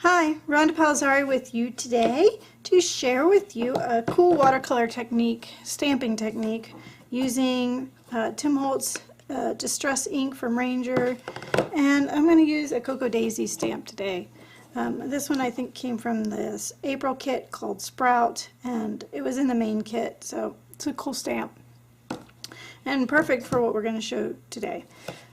Hi, Rhonda Palzari with you today to share with you a cool watercolor technique, stamping technique, using Tim Holtz Distress ink from Ranger, and I'm going to use a Cocoa Daisy stamp today. This one I think came from this April kit called Sprout, and it was in the main kit, so it's a cool stamp and perfect for what we're going to show today.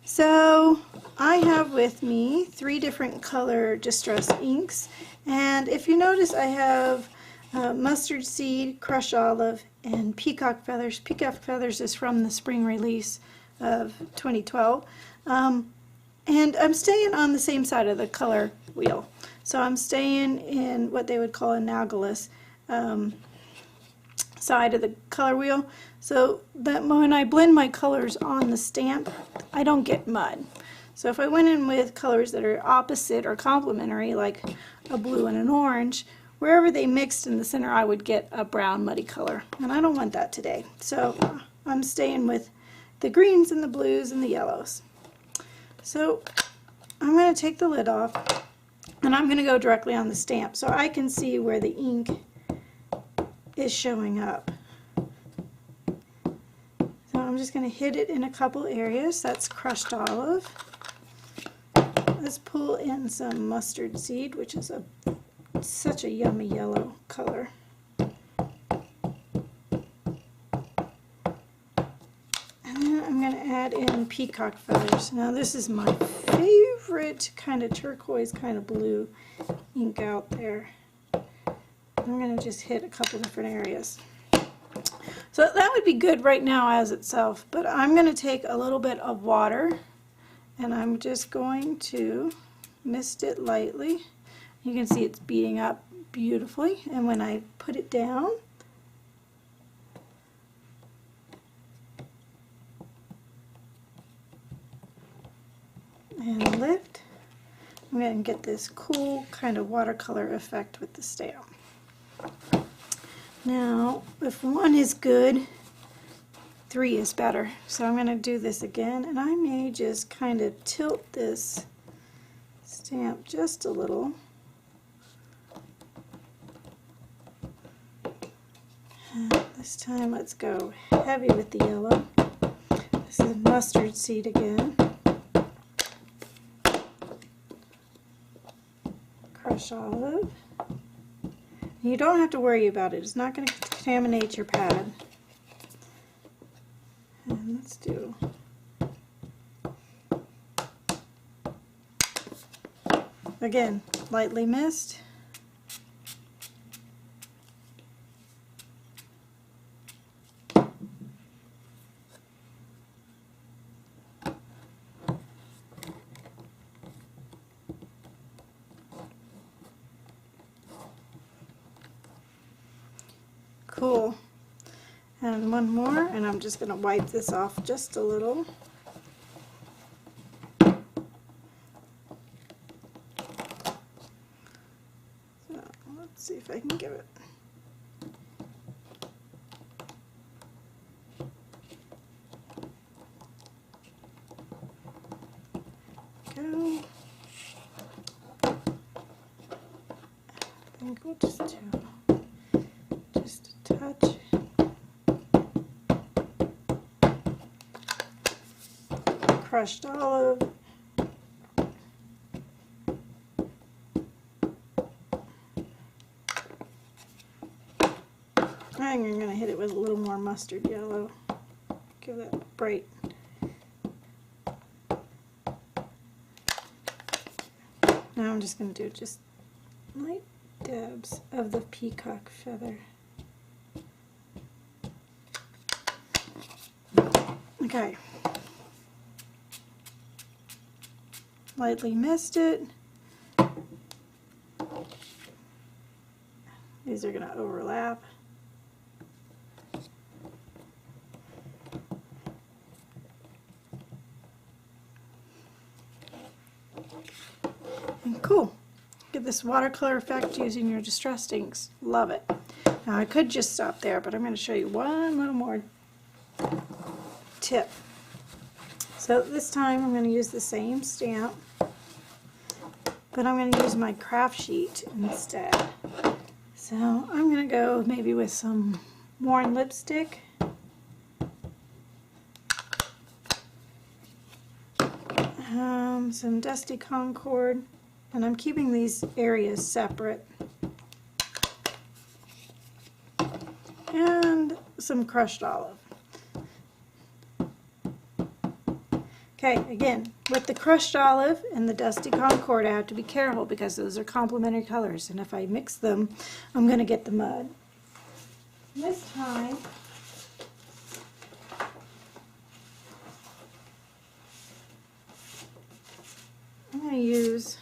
So I have with me 3 different color distress inks, and if you notice I have mustard seed, crushed olive, and peacock feathers. Peacock feathers is from the spring release of 2012, and I'm staying on the same side of the color wheel. So I'm staying in what they would call a analogous side of the color wheel, so that when I blend my colors on the stamp, I don't get mud. So if I went in with colors that are opposite or complementary, like a blue and an orange, wherever they mixed in the center, I would get a brown muddy color, and I don't want that today. So I'm staying with the greens and the blues and the yellows. So I'm going to take the lid off, and I'm going to go directly on the stamp so I can see where the ink is showing up. So I'm just going to hit it in a couple areas. That's crushed olive. Let's pull in some mustard seed, which is such a yummy yellow color. And then I'm going to add in peacock feathers. Now this is my favorite kind of turquoise kind of blue ink out there. I'm going to just hit a couple different areas. So that would be good right now as itself, but I'm going to take a little bit of water and I'm just going to mist it lightly. You can see it's beating up beautifully, and when I put it down, and lift, I'm going to get this cool kind of watercolor effect with the stamp. Now, if 1 is good, 3 is better. So I'm going to do this again, and I may just kind of tilt this stamp just a little. And this time let's go heavy with the yellow. This is mustard seed again. Crushed olive. You don't have to worry about it. It's not going to contaminate your pad. And let's do again, lightly mist. Cool. And 1 more, and I'm just going to wipe this off just a little. So let's see if I can give it. Go. I think we'll just do just a touch. Crushed olive. I'm going to hit it with a little more mustard yellow. Give that bright. Now I'm just going to do just light dabs of the peacock feather. Okay. Lightly mist it. These are going to overlap. And cool. Get this watercolor effect using your distress inks. Love it. Now I could just stop there, but I'm going to show you one little more tip. So this time I'm going to use the same stamp, but I'm going to use my craft sheet instead. So I'm going to go maybe with some worn lipstick. Some Dusty Concord, and I'm keeping these areas separate. And some crushed olive. Okay, again, with the crushed olive and the Dusty Concord, I have to be careful because those are complementary colors, and if I mix them, I'm going to get the mud. This time, I'm going to use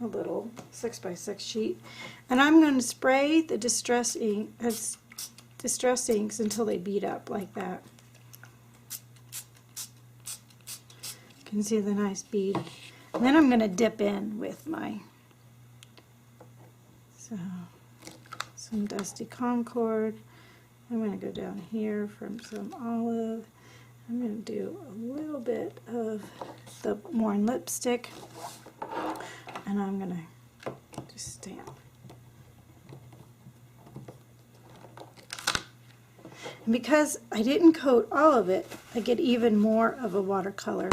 a little 6x6 sheet, and I'm going to spray the distress inks until they bead up like that. You can see the nice bead. And then I'm going to dip in with some Dusty Concord. I'm going to go down here from some olive. I'm going to do a little bit of the worn lipstick, and I'm going to just stamp. And because I didn't coat all of it, I get even more of a watercolor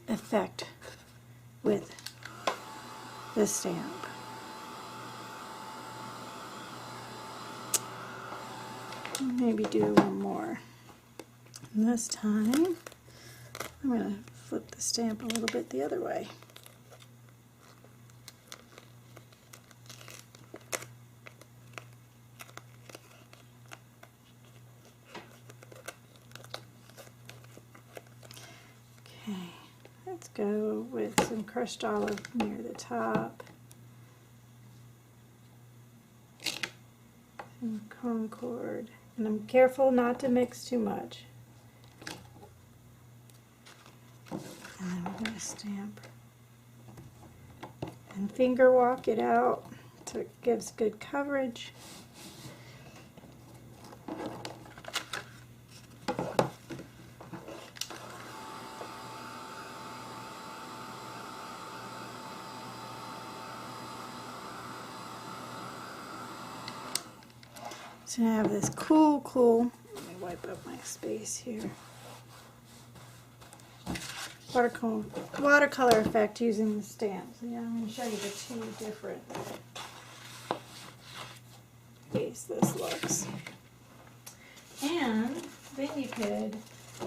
effect with this stamp. Maybe do one more. And this time, I'm going to flip the stamp a little bit the other way. Okay, let's go with some crushed olive near the top. Some Concord. And I'm careful not to mix too much. And then we're going to stamp and finger walk it out so it gives good coverage. So now I have this cool, let me wipe up my space here, watercolor effect using the stamps. So yeah, I'm going to show you the two different ways this looks. And then you could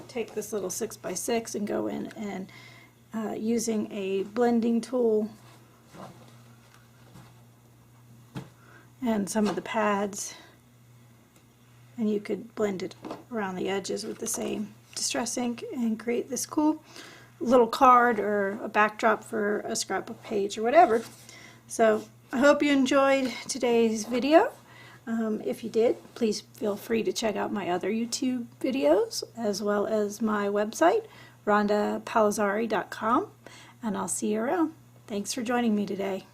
take this little 6x6 and go in and using a blending tool and some of the pads, and you could blend it around the edges with the same distress ink and create this cool little card or a backdrop for a scrapbook page or whatever. So I hope you enjoyed today's video. If you did, please feel free to check out my other YouTube videos as well as my website, rhondapalazzari.com, and I'll see you around. Thanks for joining me today.